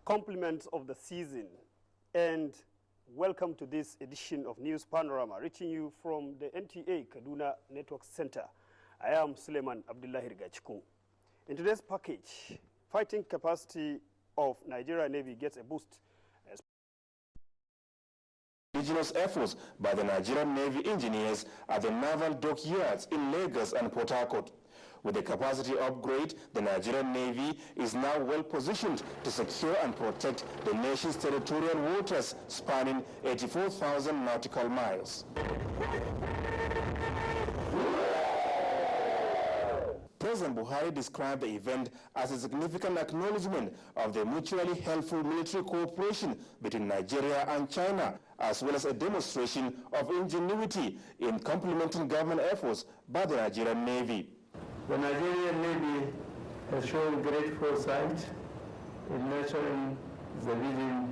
Compliments of the season, and welcome to this edition of News Panorama, reaching you from the NTA Kaduna Network Center. I am Suleiman Abdullahi Rigachku. In today's package, fighting capacity of Nigerian Navy gets a boost. Indigenous efforts by the Nigerian Navy engineers at the naval dockyards in Lagos and Port Harcourt. With the capacity upgrade, the Nigerian Navy is now well positioned to secure and protect the nation's territorial waters spanning 84,000 nautical miles. President Buhari described the event as a significant acknowledgement of the mutually helpful military cooperation between Nigeria and China, as well as a demonstration of ingenuity in complementing government efforts by the Nigerian Navy. The Nigerian Navy has shown great foresight in nurturing the vision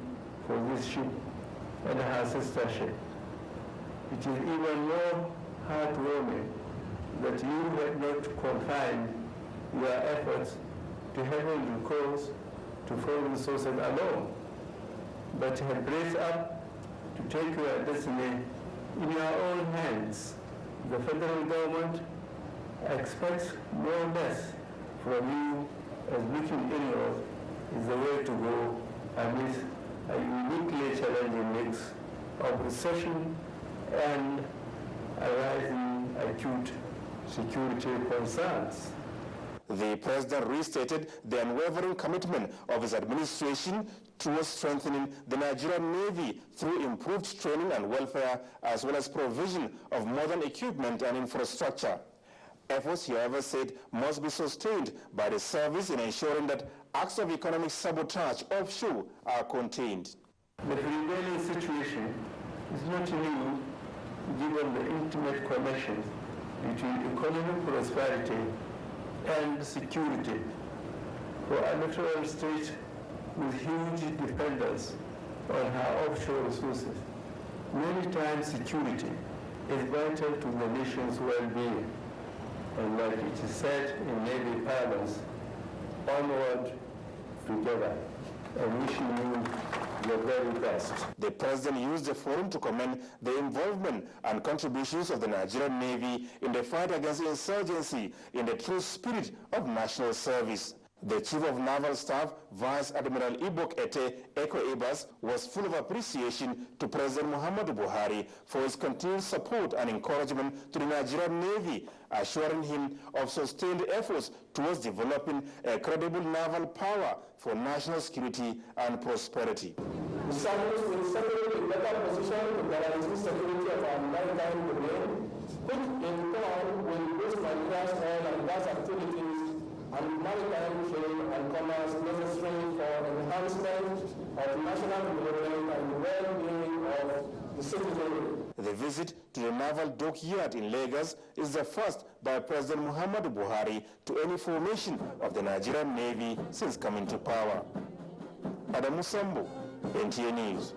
for this ship and her sister ship. It is even more heartwarming that you have not confined your efforts to having recourse to foreign sources alone, but have braced up to take your destiny in your own hands. The federal government expects more or less from you, as looking inward is the way to go amidst a uniquely challenging mix of recession and arising acute security concerns. The president restated the unwavering commitment of his administration towards strengthening the Nigerian Navy through improved training and welfare, as well as provision of modern equipment and infrastructure. Efforts, however, said must be sustained by the service in ensuring that acts of economic sabotage offshore are contained. The prevailing situation is not new, given the intimate connection between economic prosperity and security. For a natural state with huge dependence on her offshore resources, many times security is vital to the nation's well-being. And like it is said in Navy parlance, onward together, and wishing you the very best. The president used the forum to commend the involvement and contributions of the Nigerian Navy in the fight against insurgency in the true spirit of national service. The Chief of Naval Staff, Vice Admiral Ibok Ete Eko Ibas, was full of appreciation to President Muhammadu Buhari for his continued support and encouragement to the Nigerian Navy, assuring him of sustained efforts towards developing a credible naval power for national security and prosperity. The service will settle in better position to guarantee security of our maritime domain, which in turn will boost Nigeria's oil and gas activities and maritime trade and commerce necessary for enhancement of national development and the well-being of the citizenry. The visit to the naval dockyard in Lagos is the first by President Muhammadu Buhari to any formation of the Nigerian Navy since coming to power. Adamu Sambo, NTA News.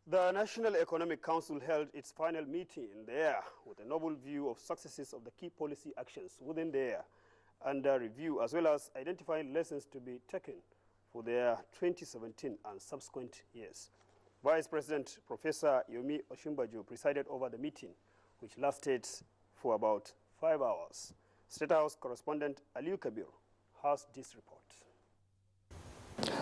The National Economic Council held its final meeting in the air with a novel view of successes of the key policy actions within the year under review, as well as identifying lessons to be taken for their 2017 and subsequent years. Vice President Professor Yomi Oshimbaju presided over the meeting, which lasted for about 5 hours. State House correspondent Aliu Kabir has this report.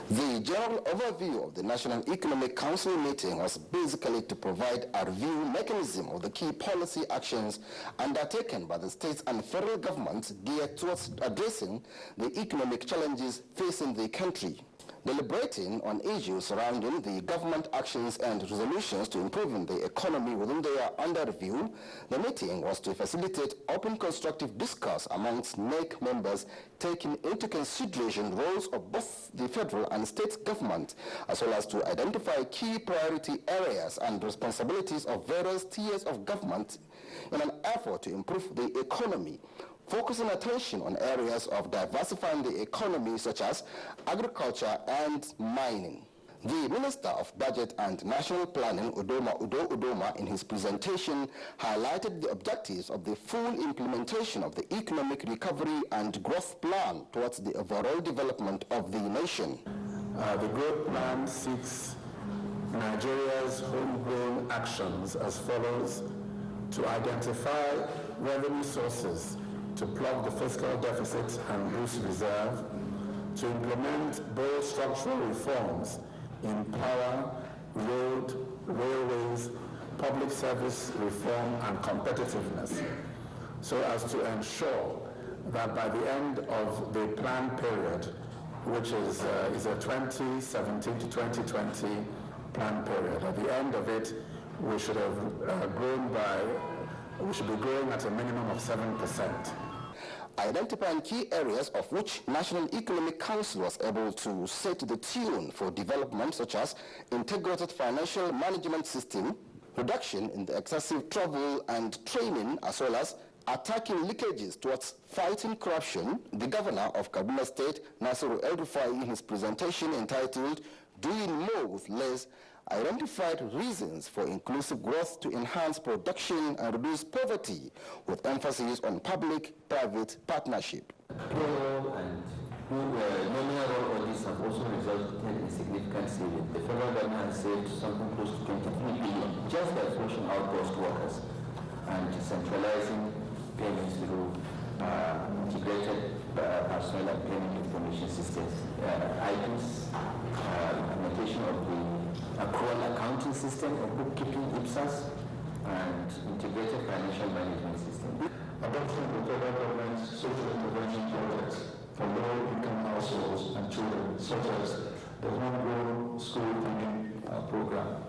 The general overview of the National Economic Council meeting was basically to provide a review mechanism of the key policy actions undertaken by the states and federal governments geared towards addressing the economic challenges facing the country. Deliberating on issues surrounding the government actions and resolutions to improving the economy within their under review, the meeting was to facilitate open constructive discourse amongst NEC members, taking into consideration roles of both the federal and state government, as well as to identify key priority areas and responsibilities of various tiers of government in an effort to improve the economy, focusing attention on areas of diversifying the economy such as agriculture and mining. The Minister of Budget and National Planning, Udo Udoma, in his presentation, highlighted the objectives of the full implementation of the Economic Recovery and Growth Plan towards the overall development of the nation. The growth plan seeks Nigeria's homegrown actions as follows: to identify revenue sources to plug the fiscal deficit and boost reserve, to implement bold structural reforms in power, road, railways, public service reform and competitiveness, so as to ensure that by the end of the planned period, which is a 2017 to 2020 planned period, at the end of it, we should have we should be growing at a minimum of 7%. Identifying key areas of which National Economic Council was able to set the tune for development, such as integrated financial management system, reduction in the excessive travel and training, as well as attacking leakages towards fighting corruption, the governor of Kaduna State, Nasiru El-Rufai, in his presentation entitled "Doing More with Less," identified reasons for inclusive growth to enhance production and reduce poverty, with emphasis on public-private partnership. Payroll and nominal roll audits have also resulted in significant savings. The federal government has saved something close to 23 billion just by pushing out ghost workers and centralizing payments through integrated personnel and payment information systems, items, implementation of the accrual accounting system of bookkeeping IPSAS, and integrated financial management system. Adoption of the federal government's social intervention projects for low-income households and children, such as the homegrown school feeding program.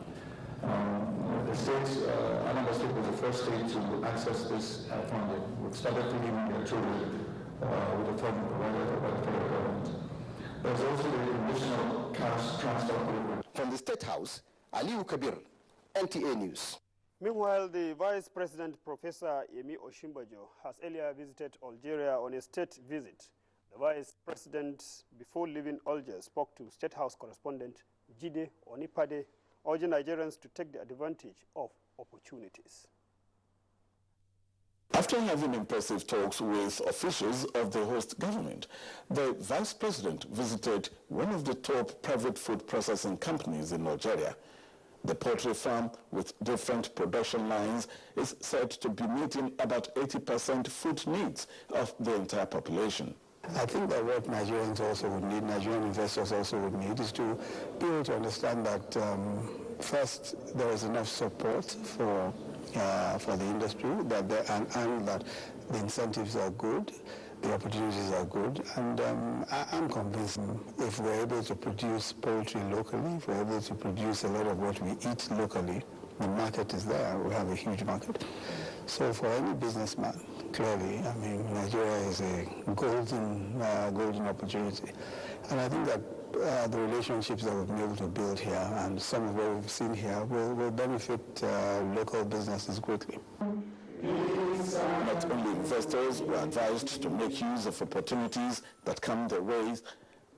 The states, Anambra State was the first state to access this funding. We started feeding their children with the funding provided by the federal government. There's also the conditional cash transfer program. From the State House, Aliu Kabir, NTA News. Meanwhile, the Vice President, Professor Yemi Osinbajo, has earlier visited Algeria on a state visit. The Vice President, before leaving Algiers, spoke to State House correspondent Jide Onipade, urging Nigerians to take the advantage of opportunities. After having impressive talks with officials of the host government, the Vice President visited one of the top private food processing companies in Nigeria. The poultry farm, with different production lines, is said to be meeting about 80% food needs of the entire population. I think that what Nigerians also would need, Nigerian investors also would need, is to be able to understand that first, there is enough support for the industry, and that the incentives are good, the opportunities are good, and I'm convinced if we're able to produce poultry locally, if we're able to produce a lot of what we eat locally, the market is there. We have a huge market. So for any businessman, clearly, I mean, Nigeria is a golden opportunity. And I think that the relationships that we've been able to build here and some of what we've seen here will benefit local businesses greatly. Not only investors were advised to make use of opportunities that come their way.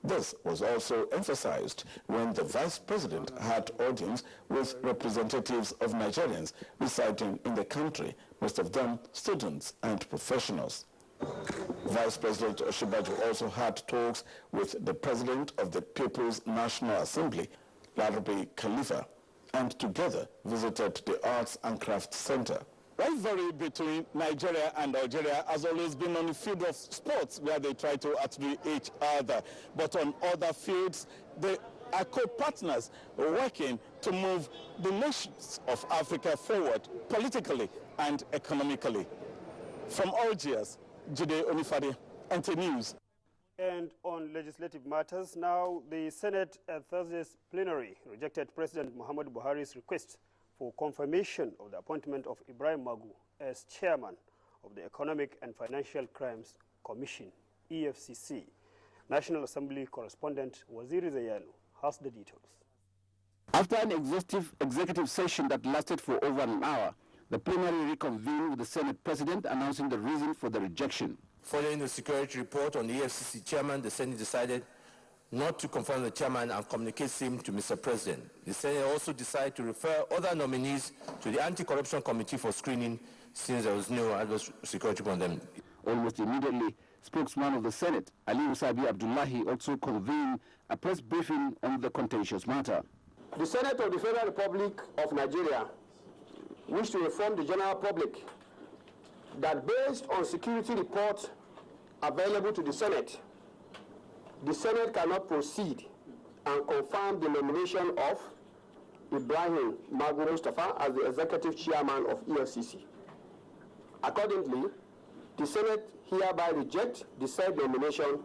This was also emphasized when the Vice President had audience with representatives of Nigerians residing in the country, most of them students and professionals. Vice President Osinbajo also had talks with the President of the People's National Assembly, Larabi Khalifa, and together visited the Arts and Crafts Center. Rivalry between Nigeria and Algeria has always been on the field of sports, where they try to outdo each other. But on other fields, they are co-partners working to move the nations of Africa forward politically and economically. From Algiers, Jide Onifade, NTA News. And on legislative matters, now the Senate at Thursday's plenary rejected President Muhammadu Buhari's request for confirmation of the appointment of Ibrahim Magu as chairman of the Economic and Financial Crimes Commission, EFCC. National Assembly correspondent Waziri Zayanu has the details. After an executive session that lasted for over an hour, the plenary reconvened with the Senate President announcing the reason for the rejection. Following the security report on the EFCC chairman, the Senate decided not to confirm the chairman and communicate him to Mr. President. The Senate also decided to refer other nominees to the Anti-Corruption Committee for screening since there was no adverse security on them. Almost immediately, spokesman of the Senate, Ali Usabi Abdullahi, also convened a press briefing on the contentious matter. The Senate of the Federal Republic of Nigeria wish to inform the general public that based on security reports available to the Senate cannot proceed and confirm the nomination of Ibrahim Magu Mustafa as the executive chairman of EFCC. Accordingly, the Senate hereby rejects the said nomination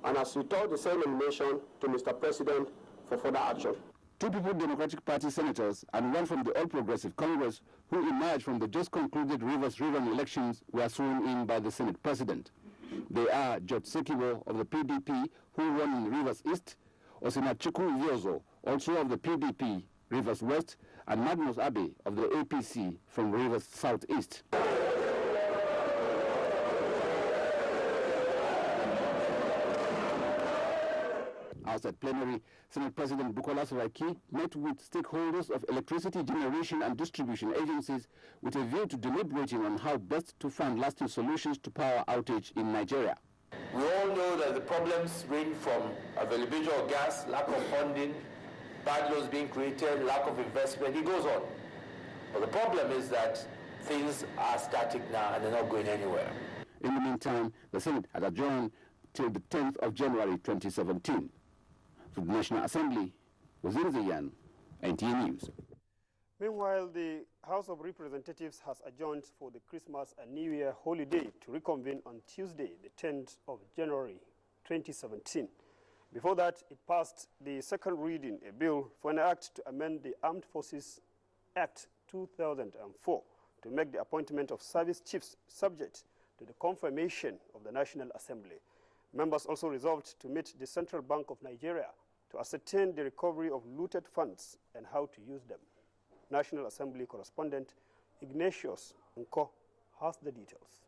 and has returned the said nomination to Mr. President for further action. Two People Democratic Party senators and one from the All Progressive Congress who emerged from the just concluded Rivers Rerun elections were sworn in by the Senate President. They are George Sekiwo of the PDP, who won in Rivers East, Osinachiku Yozo, also of the PDP, Rivers West, and Magnus Abe of the APC from Rivers Southeast. Outside plenary, Senate President Bukola Saraki met with stakeholders of electricity generation and distribution agencies with a view to deliberating on how best to find lasting solutions to power outage in Nigeria. We all know that the problems range from availability of gas, lack of funding, bad laws being created, lack of investment, it goes on. But the problem is that things are static now and they're not going anywhere. In the meantime, the Senate had adjourned till the 10th of January 2017. For the National Assembly, Waziri Zayan, NTA News. Meanwhile, the House of Representatives has adjourned for the Christmas and New Year holiday to reconvene on Tuesday, the 10th of January 2017. Before that, it passed the second reading, a bill for an act to amend the Armed Forces Act 2004 to make the appointment of service chiefs subject to the confirmation of the National Assembly. Members also resolved to meet the Central Bank of Nigeria to ascertain the recovery of looted funds and how to use them. National Assembly correspondent Ignatius Nko has the details.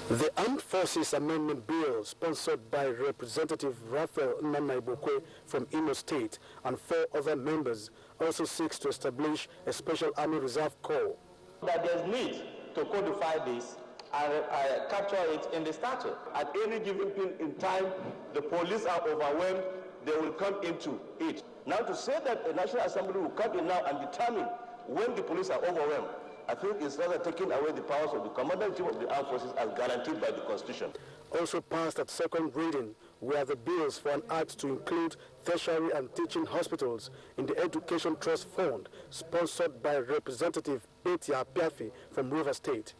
The Armed Forces Amendment Bill, sponsored by Representative Raphael Nanaibokwe from Imo State and 4 other members, also seeks to establish a Special Army Reserve Corps. That there's need to codify this and capture it in the statute. At any given point in time, the police are overwhelmed, they will come into it. Now to say that the National Assembly will come in now and determine when the police are overwhelmed, I think it's rather taking away the powers of the Commander-in-Chief of the Armed Forces as guaranteed by the Constitution. Also passed at second reading were the bills for an act to include tertiary and teaching hospitals in the Education Trust Fund, sponsored by Representative Betia Apiafi from River State,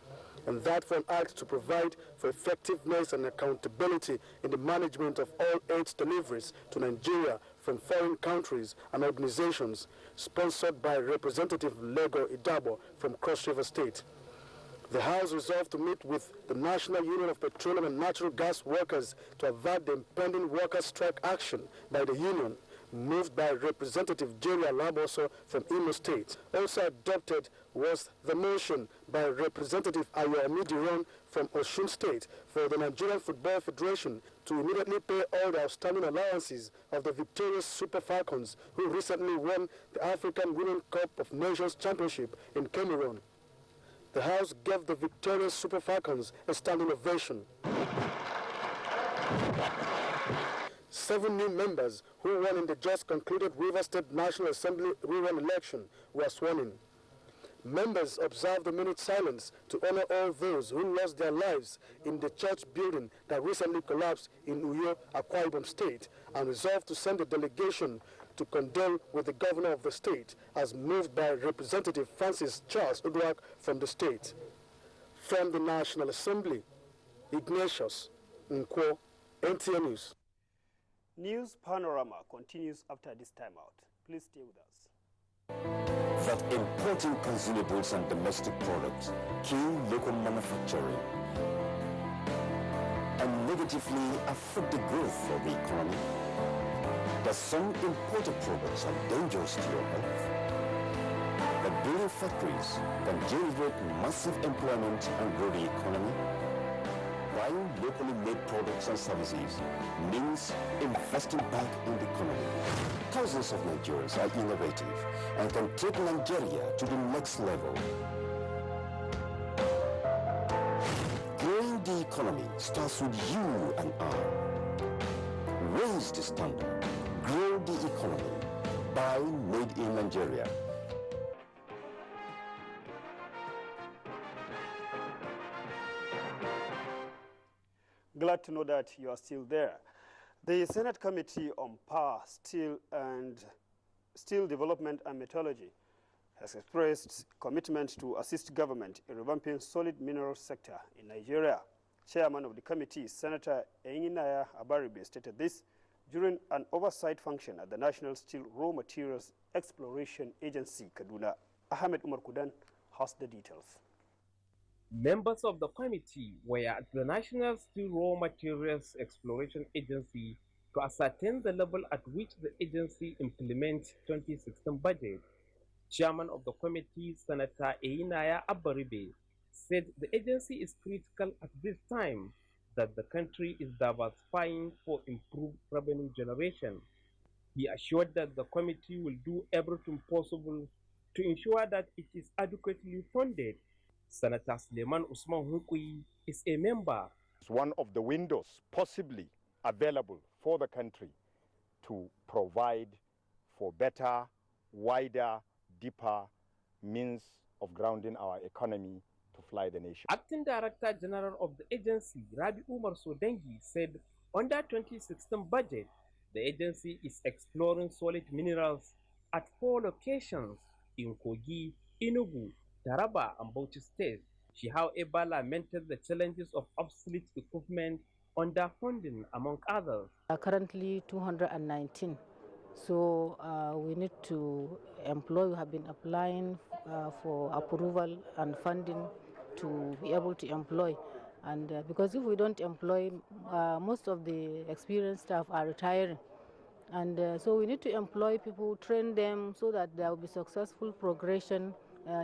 and that for an act to provide for effectiveness and accountability in the management of all aid deliveries to Nigeria from foreign countries and organizations, sponsored by Representative Lego Idabo from Cross River State. The House resolved to meet with the National Union of Petroleum and Natural Gas Workers to avert the impending workers' strike action by the union, moved by Representative Jerry Alaboso from Imo State. Also adopted was the motion by Representative Ayomi Diron from Osun State for the Nigerian Football Federation to immediately pay all the outstanding allowances of the victorious Super Falcons who recently won the African Women Cup of Nations Championship in Cameroon. The House gave the victorious Super Falcons a standing ovation. 7 new members who won in the just concluded River State National Assembly rerun election were sworn in. Members observed a minute silence to honor all those who lost their lives in the church building that recently collapsed in Uyo, Akwa Ibom State, and resolved to send a delegation to condole with the governor of the state, as moved by Representative Francis Charles Uduak from the state. From the National Assembly, Ignatius Nkwo, NTA News. News Panorama continues after this timeout. Please stay with us. That importing consumables and domestic products kill local manufacturing and negatively affect the growth of the economy. That some imported products are dangerous to your health. That building factories can generate massive employment and grow the economy. Buying locally made products and services means investing back in the economy. Thousands of Nigerians are innovative and can take Nigeria to the next level. Growing the economy starts with you and I. Raise the standard. Grow the economy. Buy made in Nigeria. Glad to know that you are still there. The Senate Committee on Power, Steel Development and Metallurgy has expressed commitment to assist government in revamping solid mineral sector in Nigeria. Chairman of the committee, Senator Enginaya Abaribe, stated this during an oversight function at the National Steel Raw Materials Exploration Agency, Kaduna. Ahmed Umar Kudan has the details. Members of the committee were at the National Steel Raw Materials Exploration Agency to ascertain the level at which the agency implements 2016 budget. Chairman of the committee, Senator Enginaya Abaribe, said the agency is critical at this time that the country is diversifying for improved revenue generation. He assured that the committee will do everything possible to ensure that it is adequately funded. Senator Suleiman Usman Hukui is a member. It's one of the windows possibly available for the country to provide for better, wider, deeper means of grounding our economy to fly the nation. Acting Director General of the agency, Rabi Umar Sodengi, said under 2016 budget, the agency is exploring solid minerals at 4 locations in Kogi, Enugu, Taraba, and Bauchi State. She, however, lamented the challenges of obsolete equipment, underfunding, among others. Currently 219. So we need to employ, we have been applying for approval and funding to be able to employ. And because if we don't employ, most of the experienced staff are retiring. And so we need to employ people, train them so that there will be successful progression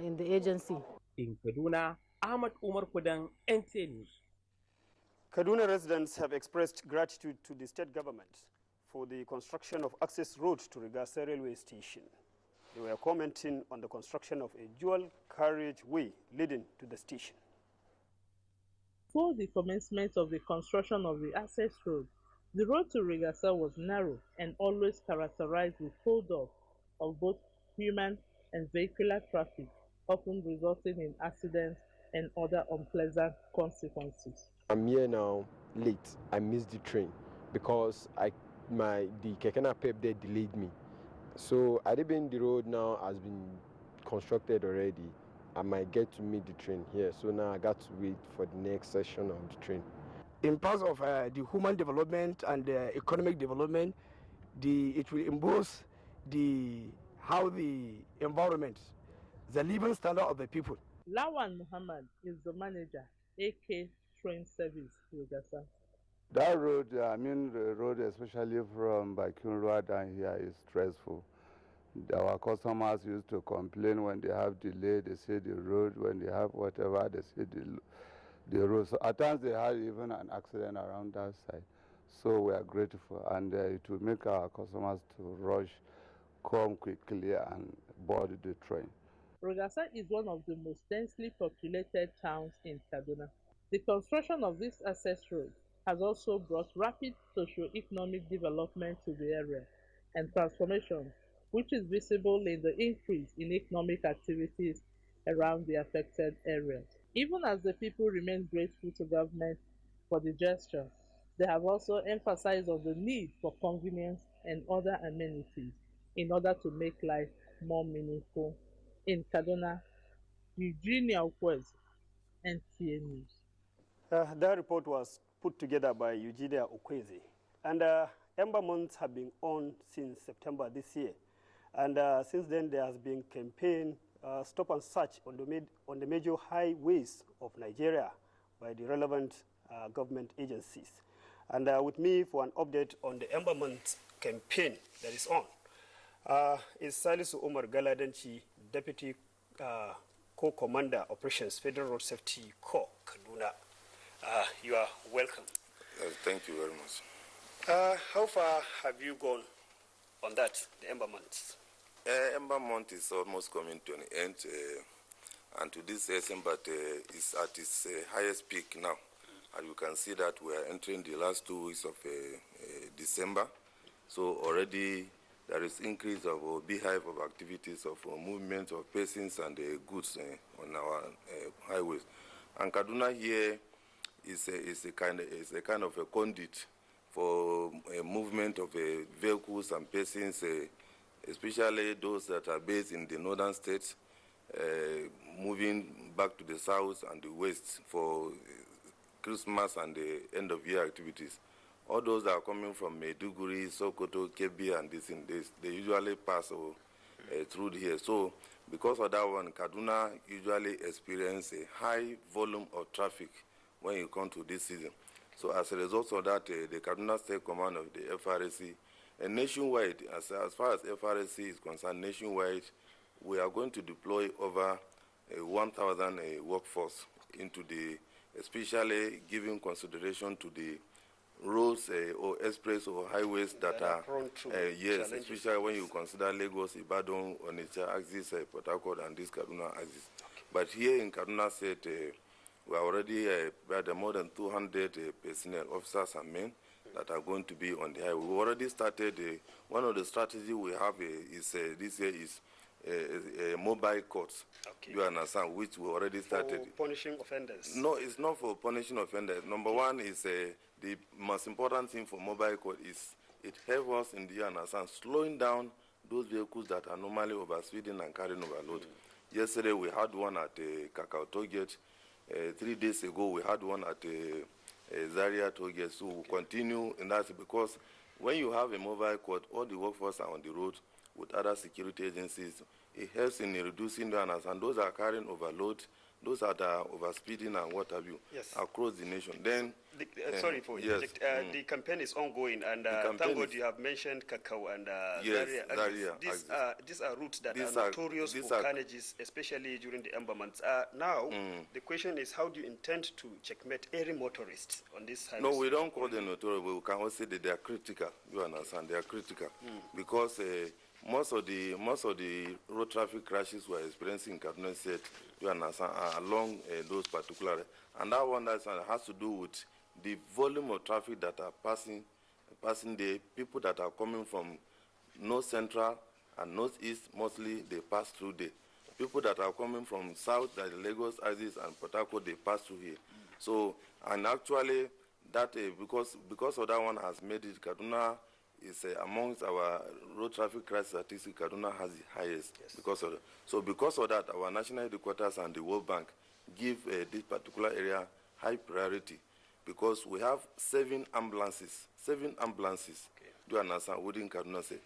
in the agency. In Kaduna, Ahmad Umar Kudang, NTA News. Kaduna residents have expressed gratitude to the state government for the construction of access roads to Rigasa railway station. They were commenting on the construction of a dual carriageway leading to the station. For the commencement of the construction of the access road, the road to Rigasa was narrow and always characterized with hold-up of both human and vehicular traffic, often resulting in accidents and other unpleasant consequences. I'm here now late. I missed the train because the Kekena Pep there delayed me. So Adeben, the road now has been constructed already. I might get to meet the train here. So now I got to wait for the next session of the train. In terms of the human development and the economic development, it will emboss how the environment, the living standard of the people. Lawan Muhammad is the manager, AK Train Service, Rigasa. That road, the road especially from Bakunrua down here is stressful. Our customers used to complain when they have delay, they say the road, when they have whatever, they say the road. So at times they had even an accident around that side. So we are grateful, and it will make our customers to rush, come quickly and board the train. Rigasa is one of the most densely populated towns in Kaduna. The construction of this access road has also brought rapid socio-economic development to the area and transformation, which is visible in the increase in economic activities around the affected areas. Even as the people remain grateful to government for the gesture, they have also emphasized on the need for convenience and other amenities in order to make life more meaningful. In Kaduna, Eugenia Ukwez, NTA News. That report was put together by Eugenia Okweze. And Ember months have been on since September this year. And since then, there has been campaign stop and search on the major highways of Nigeria by the relevant government agencies. And with me for an update on the Ember month campaign that is on is Salisu Omar Galadanchi, Deputy Co-Commander Operations, Federal Road Safety Corps, Kaduna. You are welcome. Thank you very much. How far have you gone on that, the Ember months? Ember month is almost coming to an end, and to this December is at its highest peak now. And you can see that we are entering the last 2 weeks of December, so already there is increase of a beehive of activities of movement of persons and goods on our highways. And Kaduna here is a kind of a conduit for movement of vehicles and persons, especially those that are based in the northern states, moving back to the south and the west for Christmas and the end of year activities. All those that are coming from Maiduguri, Sokoto, Kebbi, and they usually pass through here. So because of that one, Kaduna usually experience a high volume of traffic when you come to this season. So as a result of that, the Kaduna State Command of the FRSC, nationwide, as far as FRSC is concerned, nationwide, we are going to deploy over 1,000 workforce into the, especially giving consideration to the roads or express or highways that are prone to yes, challenges. Especially when you consider Lagos, Ibadan, Onitsha axis, Port Harcourt, and this Kaduna axis. Okay. But here in Kaduna State, we are already had more than 200 personnel, officers and men that are going to be on the highway. We already started, one of the strategies we have is this year is mobile courts. Okay. You understand, which we already started. For punishing offenders? No, it's not for punishing offenders. Number one is the most important thing for mobile court is it helps us in the understand slowing down those vehicles that are normally overspeeding and carrying overload. Yesterday we had one at Kakao Toll Gate. 3 days ago we had one at Zaria Toll Gate. So we'll continue in that because when you have a mobile court, all the workforce are on the road with other security agencies. It helps in reducing the and those are carrying overload, those that are overspeeding and what have you, yes, across the nation. Then, sorry for interject. The campaign is ongoing, and thank God you have mentioned Kakao and yes, Zaria. These are routes that are notorious for carnages, especially during the Ember months. Now, the question is, how do you intend to checkmate every motorist on this highway? No, we don't call them notorious, but we can also say that they are critical. You understand? They are critical because most of the road traffic crashes we are experiencing in Kaduna State, you understand, are along those particular, and that one has to do with the volume of traffic that are passing the people that are coming from north central and northeast. Mostly they pass through there. People that are coming from south, like Lagos, Aziz, and Port Harcourt, they pass through here. So, and actually that because of that one has made it Kaduna is amongst our road traffic crash statistics, Kaduna has the highest. Yes. Because of that, our national headquarters and the World Bank give this particular area high priority because we have 7 ambulances. 7 ambulances. Okay. Do you understand? Within Kaduna State,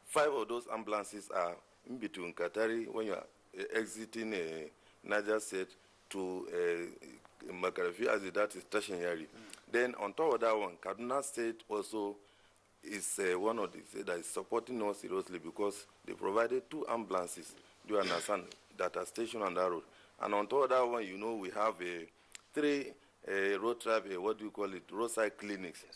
5 of those ambulances are in between Katari when you are exiting Niger State to Makarafi, as that is tertiary. Then on top of that one, Kaduna State also is one of the states that is supporting us seriously because they provided 2 ambulances, do you understand, that are stationed on that road. And on top of that one, you know, we have 3 road traffic, what do you call it, roadside clinics